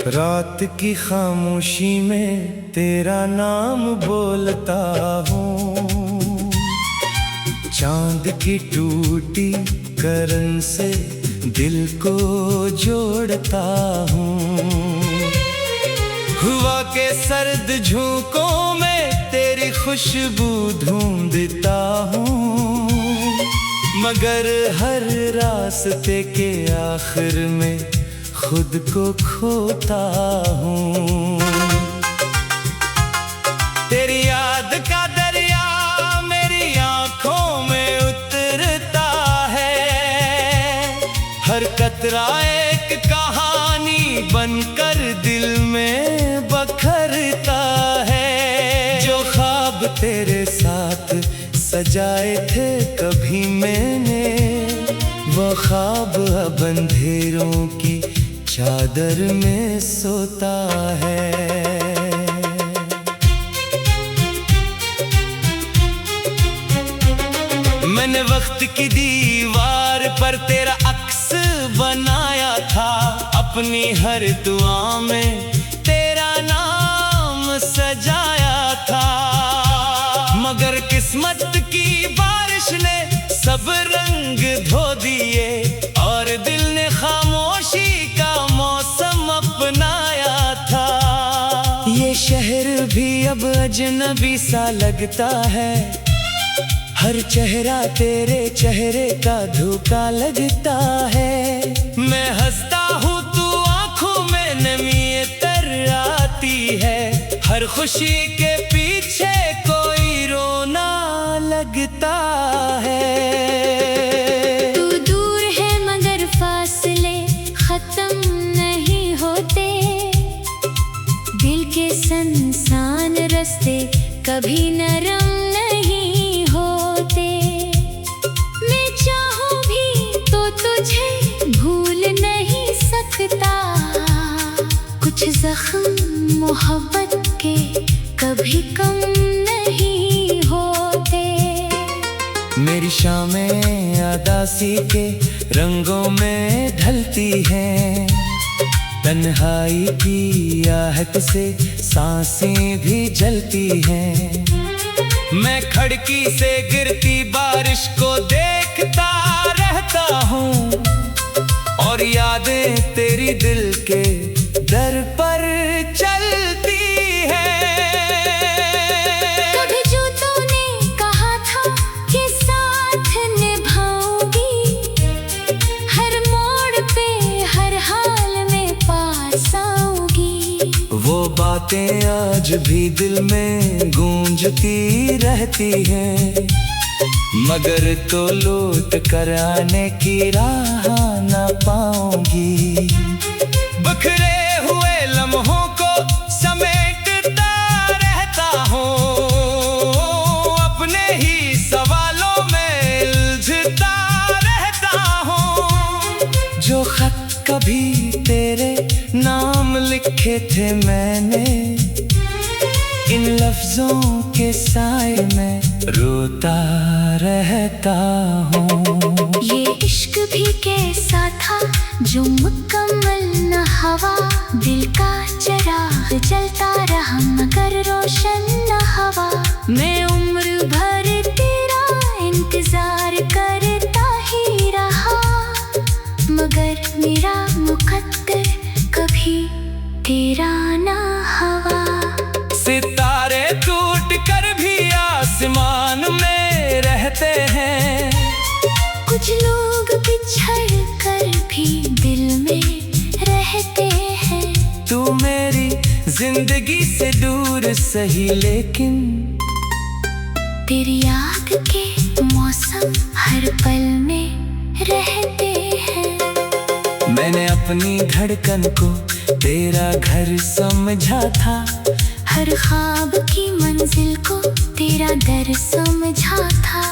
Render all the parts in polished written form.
रात की खामोशी में तेरा नाम बोलता हूँ, चांद की टूटी करन से दिल को जोड़ता हूँ। हवा के सर्द झोंकों में तेरी खुशबू ढूंढता हूँ, मगर हर रास्ते के आखिर में खुद को खोता हूँ। तेरी याद का दरिया मेरी आंखों में उतरता है, हर कतरा एक कहानी बनकर दिल में बखरता है। जो ख्वाब तेरे साथ सजाए थे कभी मैंने, वो ख्वाब अब अंधेरों की चादर में सोता है। मैंने वक्त की दीवार पर तेरा अक्स बनाया था, अपनी हर दुआ में तेरा नाम सजाया था, मगर किस्मत की बारिश ने सब रंग धो दिए और दिल ने खामोशी का मौसम अपनाया था। ये शहर भी अब अजनबी सा लगता है, हर चेहरा तेरे चेहरे का धोखा लगता है। मैं हंसता हूँ तू आंखों में नमी तर आती है, हर खुशी के पीछे कोई रोना लगता है। तू दूर है मगर फासले खत्म नहीं होते, दिल के संसान रास्ते कभी नरम नहीं होते। मैं चाहूं भी तो तुझे भूल नहीं सकता, कुछ जख्म मोहब्बत के कभी कम नहीं होते। मेरी शामें अदासी के रंगों में ढलती हैं, तन्हाई की आहट से सांसें भी जलती हैं। मैं खिड़की से गिरती बारिश को देखता रहता हूँ, और यादें तेरी दिल के दर पर चलती हैं। कभी जो तूने कहा था कि साथ निभाऊंगी, हर मोड़ पे हर हाल में पास आऊंगी। वो बातें आज भी दिल में गूंजती रहती हैं, मगर तो लौट कर आने की राह ना पाऊंगी। बिखरे हुए लम्हों को समेटता रहता हूँ, अपने ही सवालों में उलझता रहता हूँ। जो खत कभी तेरे नाम लिखे थे मैंने, इन लफ्जों के साए में रोता रहता हूँ। ये इश्क भी कैसा था जो मुकम्मल न हवा, दिल का चिराग जलता रहा मगर रोशन न हवा। मैं उम्र भर तेरा इंतजार करता ही रहा, मगर मेरा मुकद्दर कभी तेरा न हवा। सितारे टूट कर भी आसमान में रहते हैं, कुछ लोग बिछड़ कर भी दिल में रहते हैं। तू मेरी जिंदगी से दूर सही, लेकिन तेरी याद के मौसम हर पल में रहते हैं। मैंने अपनी धड़कन को तेरा घर समझा था, हर ख्वाब की मंजिल को तेरा दर समझा था।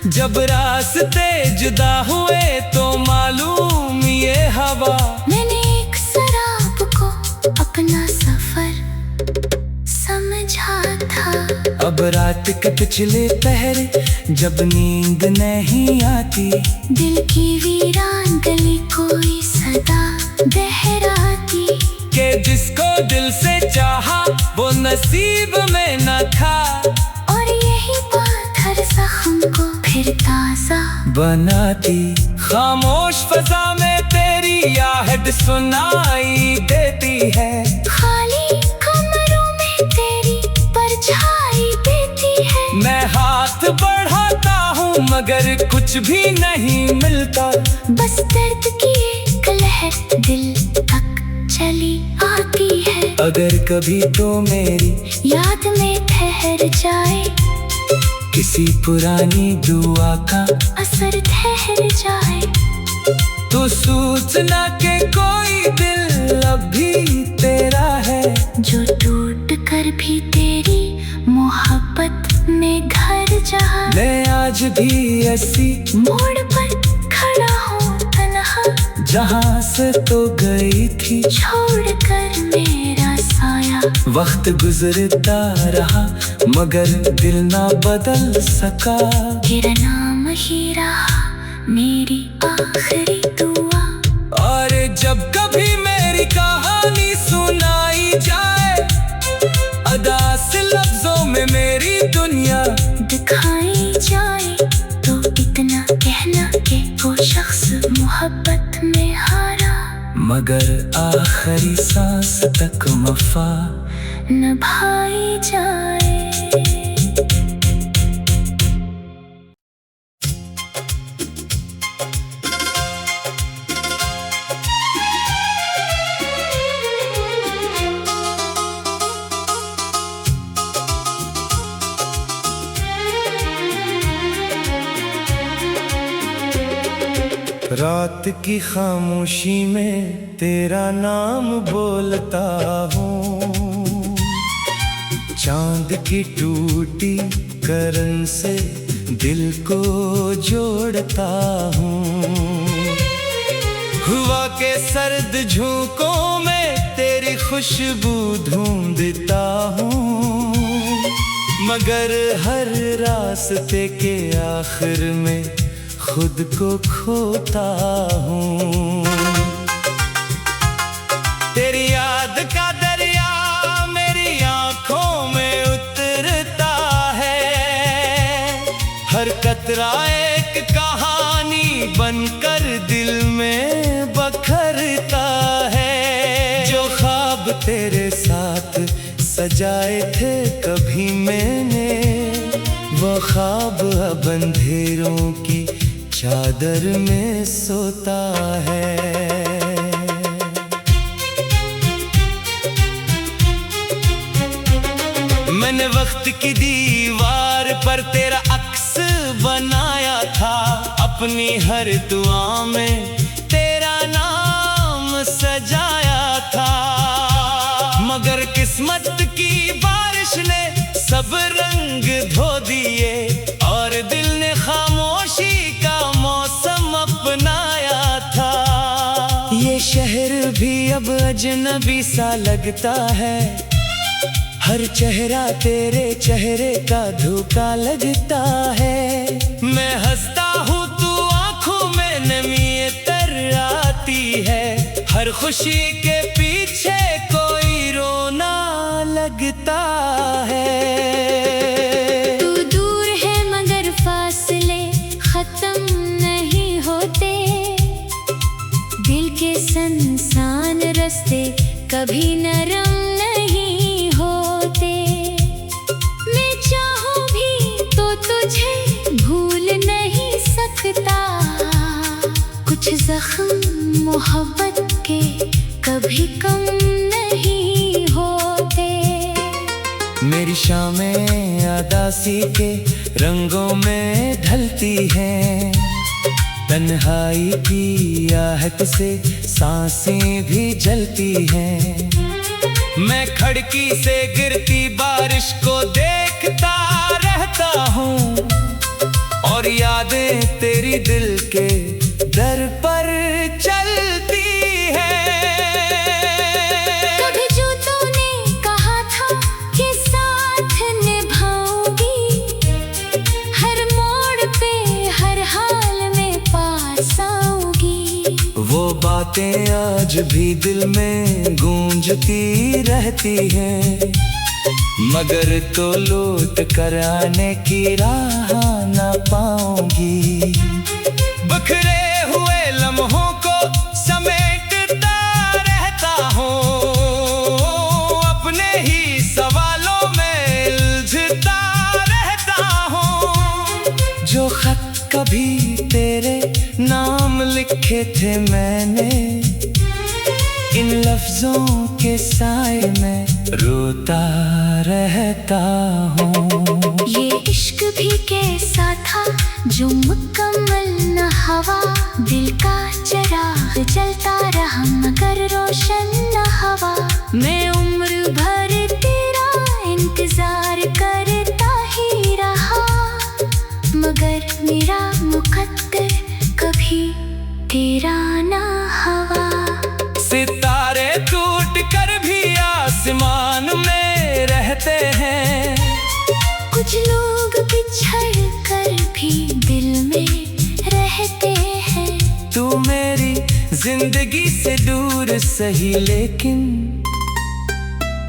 जब रास्ते जुदा हुए तो मालूम ये हवा, मैंने एक शराब रात के पिछले पहरे जब नींद नहीं आती, दिल की वीरान गली कोई सदा बहराती, के जिसको दिल से चाहा वो नसीब में न था, और यही बात हर जख्म को फिर ताजा बनाती। खामोश फजा में तेरी आहट सुनाई देती है, खाली कमरों में तेरी परछाई देती है। मैं हाथ बढ़ाता हूँ मगर कुछ भी नहीं मिलता, बस दर्द की एक लहर दिल तक चली आती है। अगर कभी तो मेरी याद में ठहर जाए, किसी पुरानी दुआ का असर ठहर जाए, तो सोचना के कोई दिल अब भी तेरा है, जो टूट कर भी तेरी मोहब्बत में घर जहाँ। मैं आज भी ऐसी मोड़ पर खड़ा हूँ तन्हा, जहाँ से तो गई थी छोड़ कर मेरा साया। वक्त गुजरता रहा मगर दिल ना बदल सका, तेरा नाम ही रहा मेरी आखिरी दुआ। और जब कभी मेरी कहानी सुनाई जाए, अदा से लफ्जों में मेरी दुनिया दिखाई जाए, तो इतना कहना कि वो शख्स मोहब्बत में हारा, मगर आखिरी सांस तक वफा निभाई जाए। रात की खामोशी में तेरा नाम बोलता हूँ, चांद की टूटी करन से दिल को जोड़ता हूँ, हवा के सर्द झोंकों में तेरी खुशबू ढूंढता हूँ, मगर हर रास्ते के आखिर में खुद को खोता हूँ। तेरी याद का दरिया मेरी आंखों में उतरता है, हर कतरा एक कहानी बनकर दिल में बखरता है। जो ख्वाब तेरे साथ सजाए थे कभी मैंने, वो ख्वाब अब अंधेरों की चादर में सोता है। मैंने वक्त की दीवार पर तेरा अक्स बनाया था, अपनी हर दुआ में तेरा नाम सजाया था, मगर किस्मत की बारिश ने सब रंग धो दिए, और दिल ने खामोशी का मौसम अपनाया था। ये शहर भी अब अजनबी सा लगता है, हर चेहरा तेरे चेहरे का धोखा लगता है। मैं हंसता हूँ तू आंखों में नमी तर आती है, हर खुशी के पीछे कोई रोना लगता है। तू दूर है मगर फासले खत्म नहीं होते, दिल के संसान रास्ते कभी नरम नहीं होते। मैं चाहूँ भी तो तुझे भूल नहीं सकता, कुछ जख्म मोहब्बत के कभी कम नहीं होते। मेरी शामें अदासी के रंगों में ढलती हैं, तन्हाई की आहट से सांसें भी जलती हैं। मैं खिड़की से गिरती बारिश को देखता रहता हूँ, और यादें तेरी दिल के दर पर चलती है। कभी जो तूने कहा था कि साथ निभाऊंगी, बातें आज भी दिल में गूंजती रहती हैं, मगर तो लौट कर आने की राह ना पाऊंगी। बिखरे हुए लम्हों को समेटता रहता हूँ, अपने ही सवालों में उलझता रहता हूँ। जो खत कभी तेरे नाम लिखे थे मैंने, इन लफ्जों के साए में रोता रहता हूँ। ये इश्क भी कैसा था जो मुकम्मल न हवा, दिल का चिराग जलता रहा मगर रोशन न हवा। मैं उम्र भर तेरा इंतजार करता ही रहा, मगर मेरा मुकद्दर कभी तेरा ना हवा। सितारे टूट कर भी आसमान में रहते हैं, कुछ लोग बिछड़ कर भी दिल में रहते हैं। तू मेरी जिंदगी से दूर सही, लेकिन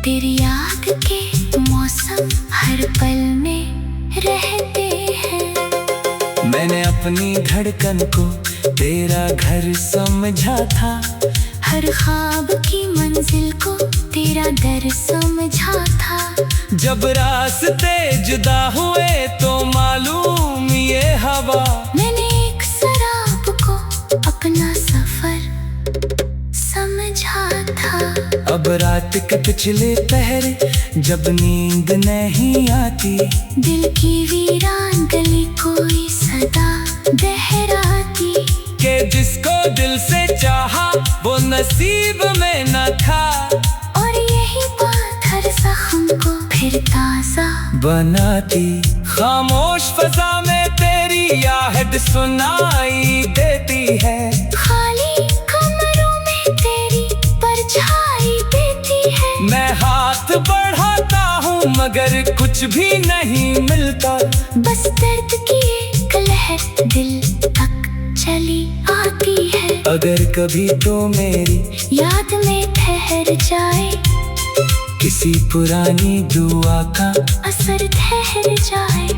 तेरी याद के मौसम हर पल में रहते हैं। मैंने अपनी धड़कन को तेरा घर समझा था, हर ख्वाब की मंजिल को तेरा दर समझा था। जब रास्ते जुदा हुए तो मालूम ये हवा, मैंने एक शराब को अपना सफर समझा था। अब रात के पिछले पहरे जब नींद नहीं आती, दिल की वीरान गली कोई सदा दोहराती, के जिसको दिल से चाहा वो नसीब में न था, और यही बात हर जख्म को फिर ताजा बनाती। खामोश फजा में तेरी आहट सुनाई देती है, खाली कमरों में तेरी परछाई देती है। मैं हाथ बढ़ाता हूँ मगर कुछ भी नहीं मिलता, बस दर्द की एक लहर दिल तक चली आती है। अगर कभी तो मेरी याद में ठहर जाए, किसी पुरानी दुआ का असर ठहर जाए,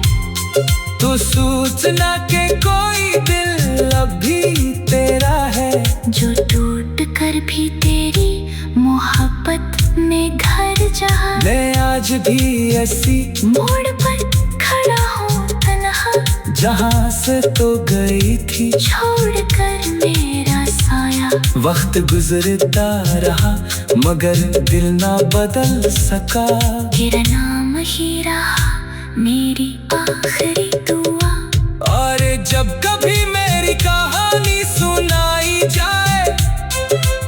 तो सोचना के कोई दिल अब भी तेरा है, जो टूट कर भी तेरी मोहब्बत में घर जाए। मैं आज भी ऐसी मोड़ पर खड़ा हूँ तन्हा, जहाँ से तो गई थी छोड़ कर मेरा साया। वक्त गुजरता रहा मगर दिल ना बदल सका, तेरा नाम ही रहा मेरी आखिरी दुआ। और जब कभी मेरी कहानी सुनाई जाए,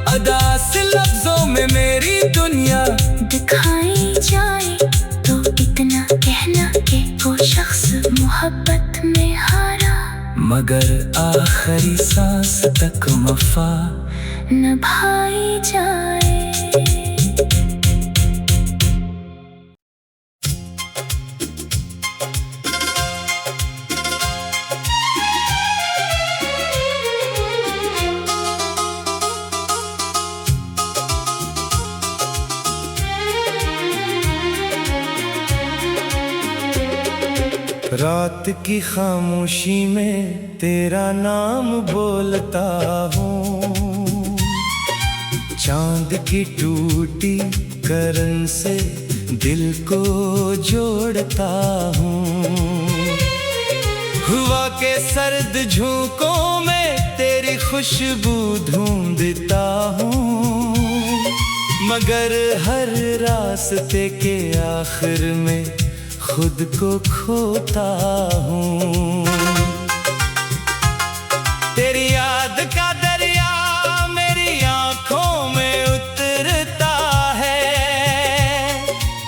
अदास लफ्जों में मेरी दुनिया दिखाई जाए, तो इतना कहना कि वो शख्स मोहब्बत में हारा, मगर आखिरी सांस तक वफा निभाई जाए। रात की खामोशी में तेरा नाम बोलता हूँ, चांद की टूटी करन से दिल को जोड़ता हूँ। हवा के सर्द झोंकों में तेरी खुशबू ढूंढता हूँ, मगर हर रास्ते के आखिर में खुद को खोता हूँ। तेरी याद का दरिया मेरी आंखों में उतरता है,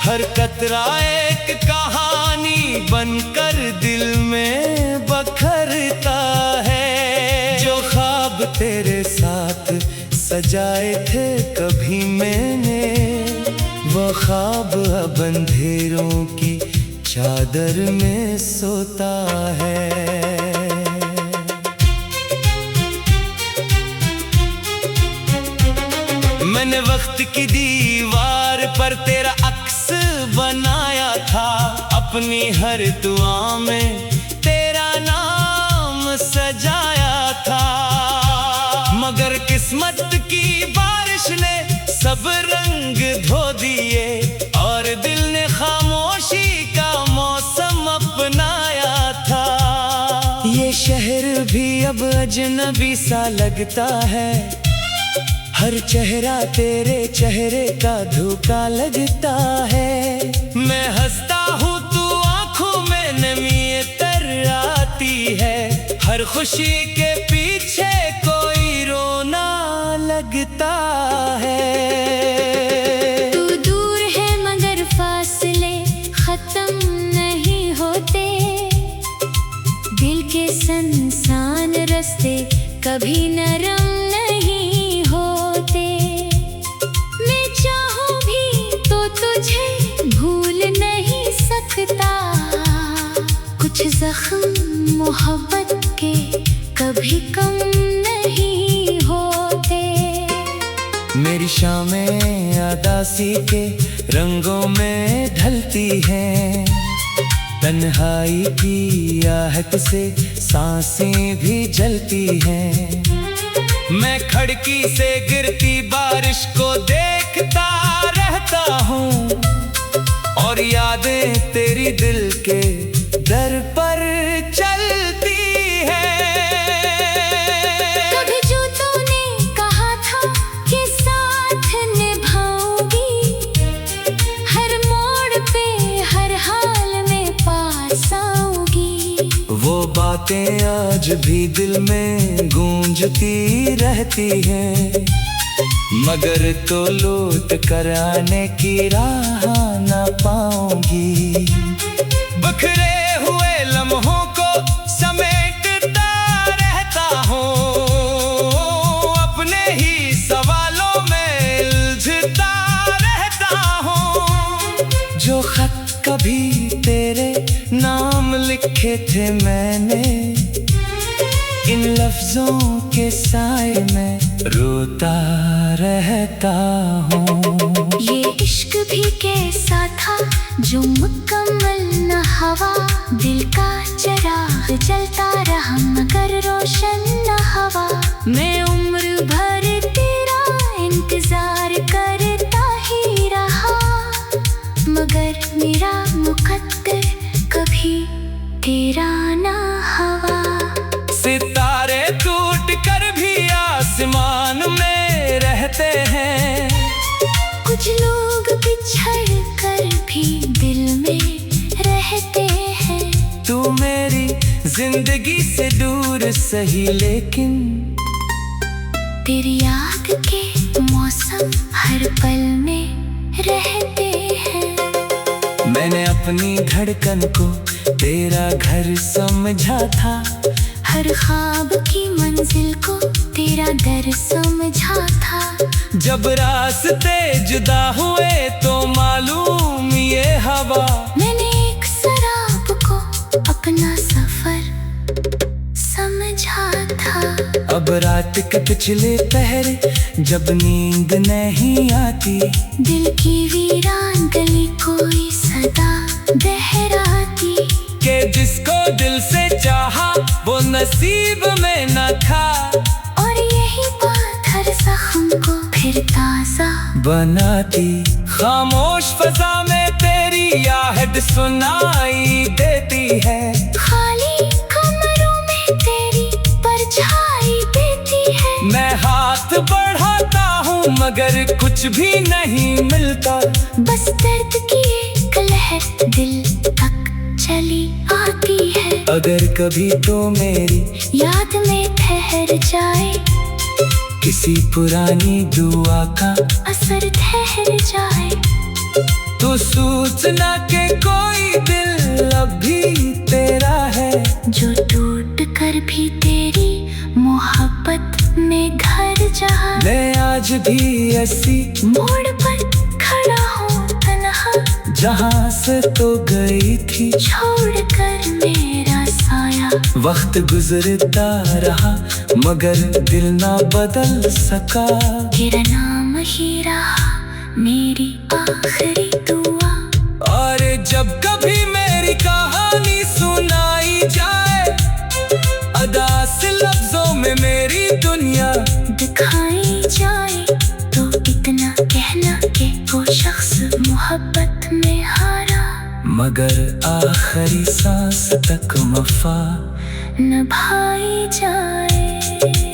हर कतरा एक कहानी बनकर दिल में बखरता है। जो ख्वाब तेरे साथ सजाए थे कभी मैंने, वो ख्वाब अब अंधेरों की चादर में सोता है। मैंने वक्त की दीवार पर तेरा अक्स बनाया था, अपनी हर दुआ में तेरा नाम सजाया था। मगर किस्मत की बारिश ने सब रंग धो दिए और दिल ने खामोशी का मौसम अपनाया था। ये शहर भी अब अजनबी सा लगता है, हर चेहरा तेरे चेहरे का धोखा लगता है। मैं हंसता हूँ तू आंखों में नमी तर आती है, हर खुशी के पीछे कोई रोना लगता है। तू दूर है मगर फासले खत्म नहीं होते, दिल के संसान रास्ते कभी नरम नहीं होते। मैं चाहूं भी तो तुझे भूल नहीं सकता, कुछ जख्म मोहब्बत के कभी कम नहीं होते। मेरी शामें अदासी के रंगों में ढलती हैं, तन्हाई की आहट से सांसें भी जलती हैं। मैं खिड़की से गिरती बारिश को देखता रहता हूँ और यादें तेरी दिल के दर पर चलती हैं। कभी जो तूने कहा था कि साथ निभाऊंगी, हर मोड़ पे हर हाल में पास आऊंगी। वो बातें आज भी दिल में गूंजती रहती हैं, मगर तो लौट कर आने की राह ना पाऊंगी। बिखरे हुए लम्हों को समेटता रहता हूँ, अपने ही सवालों में उलझता रहता हूँ। जो खत कभी तेरे नाम लिखे थे मैंने, इन लफ्जों के साए में रोता रहता हूँ। ये इश्क भी कैसा था जो मुकम्मल न हवा, दिल का चिराग जलता रहा मगर रोशन न हवा। मैं उम्र भर तेरा इंतजार करता ही रहा, मगर मेरा मुकद्दर कभी तेरा न हवा। सितारे टूट कर भी आसमान में रहते हैं, कुछ लोग बिछड़ कर भी दिल में रहते हैं। तू मेरी जिंदगी से दूर सही लेकिन तेरी याद के मौसम हर पल में रहते हैं। मैंने अपनी धड़कन को तेरा घर समझा था, हर ख्वाब की मंजिल को तेरा दर समझा था। जब रास्ते जुदा हुए तो मालूम ये हवा, मैंने एक शराब को अपना सफर समझा था। अब रात के पिछले पहरे जब नींद नहीं आती, दिल की वीरान गली कोई सदा बहराती, के जिसको दिल से चाहा वो नसीब में न था। और यही बात हर जख्म को फिर ताजा बनाती। खामोश फजा में तेरी आहट सुनाई देती है, खाली कमरों में तेरी परछाई देती है। मैं हाथ बढ़ाता हूँ मगर कुछ भी नहीं मिलता, बस दर्द की एक लहर दिल तक चली आती है। अगर कभी तो मेरी याद में ठहर जाए, किसी पुरानी दुआ का असर ठहर जाए, तो सोचना के कोई दिल अब भी तेरा है, जो टूट कर भी तेरी मोहब्बत में घर जाए। मैं आज भी ऐसी मोड़ पर खड़ा हूँ तन्हा, जहाँ से तो गई थी छोड़ कर मेरा आया। वक्त गुजरता रहा मगर दिल ना बदल सका। तेरा नाम ही रहा मेरी आखिरी दुआ। और जब कभी मेरी कहानी सुनाई जाए, अदा से लफ्जों में मेरी दुनिया दिखाई जाए, तो इतना कहना कि वो शख्स मोहब्बत में हारा। मगर आखिरी सांस तक वफा निभाई जाए।